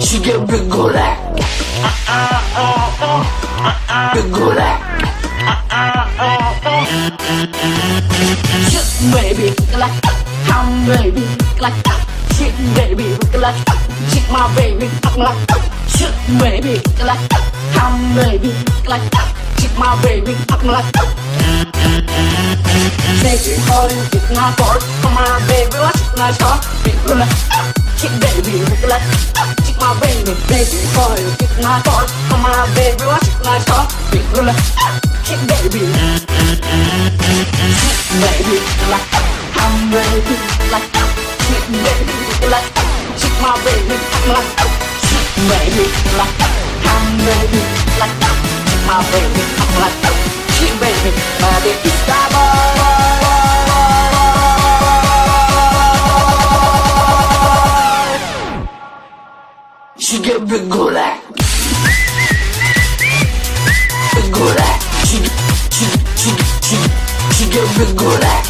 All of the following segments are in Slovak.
She get big good at. Big good at. Shit, baby, like come, baby, like shit, baby, like shit, my baby, like shit, baby, like come, baby, like shit, my baby, like. Baby, hold it, not hard. Come on, baby, what's not hard? Big good at. Shit, baby, like shit, my baby, baby, hold it, not hard. Come on, baby, what's not hard? Big good at. Shit, baby, baby, like I'm baby, like shit, baby, like shit, my baby, like shit, baby, like I'm baby, like my baby, like shit, baby, my baby, stop. She get big good at. Big good at. She get big good at.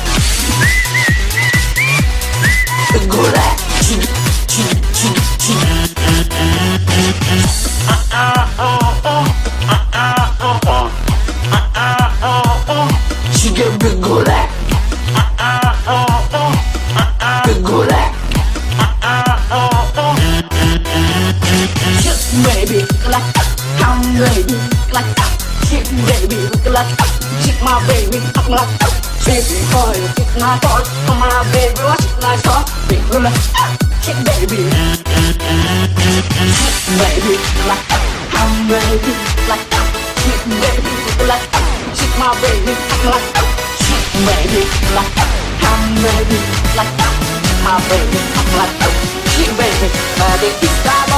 Big good at. She get big good at. Big good at. Shit, baby, like I'm baby, like shit, baby, like shit, my baby, like baby, boy, it's not hard. Come on, baby, what's not hard? Big like shit, baby, shit, baby, like I'm baby, like shit, baby, like shit, my baby, like shit, baby, like I'm baby, like my baby, like shit, baby, my baby, stop.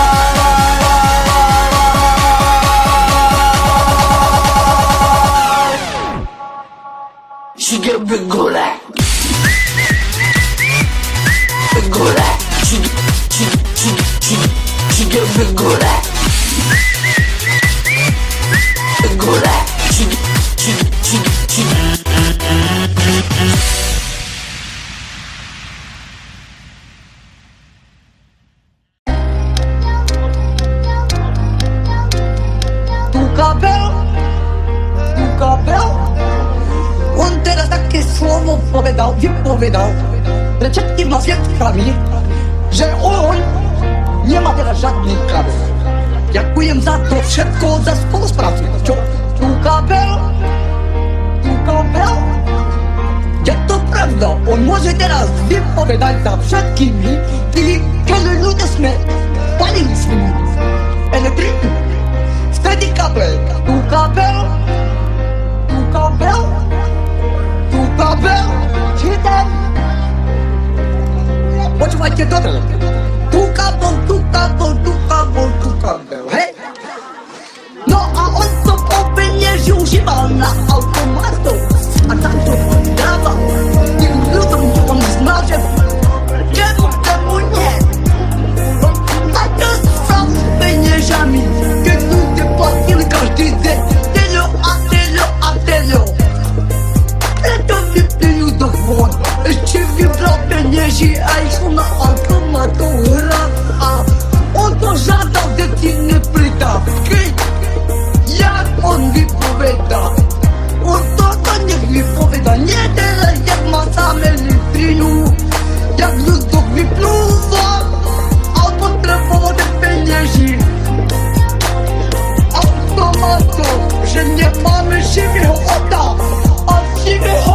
She get big good at. Big good at. She get big good at. Big good at. She On teraz takie słowo wypowiadał przed wszystkimi świadkami, że on nie ma teraz żadnych praw. Dziękuję za to wszystko, za współpracę. Jak to prawda, on może teraz wypowiadać za wszystkimi i kiedy ludzie palili swój elektryku. Wtedy kabel, czytam. Počúvajte dobre. Tu kabel, hej. No a on to popenieži užíval na automatu. A tak to dával. Tým ľuďom on znal, že temu nie. On takto sám s peniežami, keď ľudia platili každý deň. Teľo. Preto vypnú do von. Ešte vybral penieži a išlo na automatu hrať. A on to žádal, že ti nepridá. Keď jak on vypovedá, on to nech vypovedá. Nie teraz, jak má sám elektrinu, jak ľudok vyplúva a potreboval penieži. A to má to, že nemáme živého oda a živého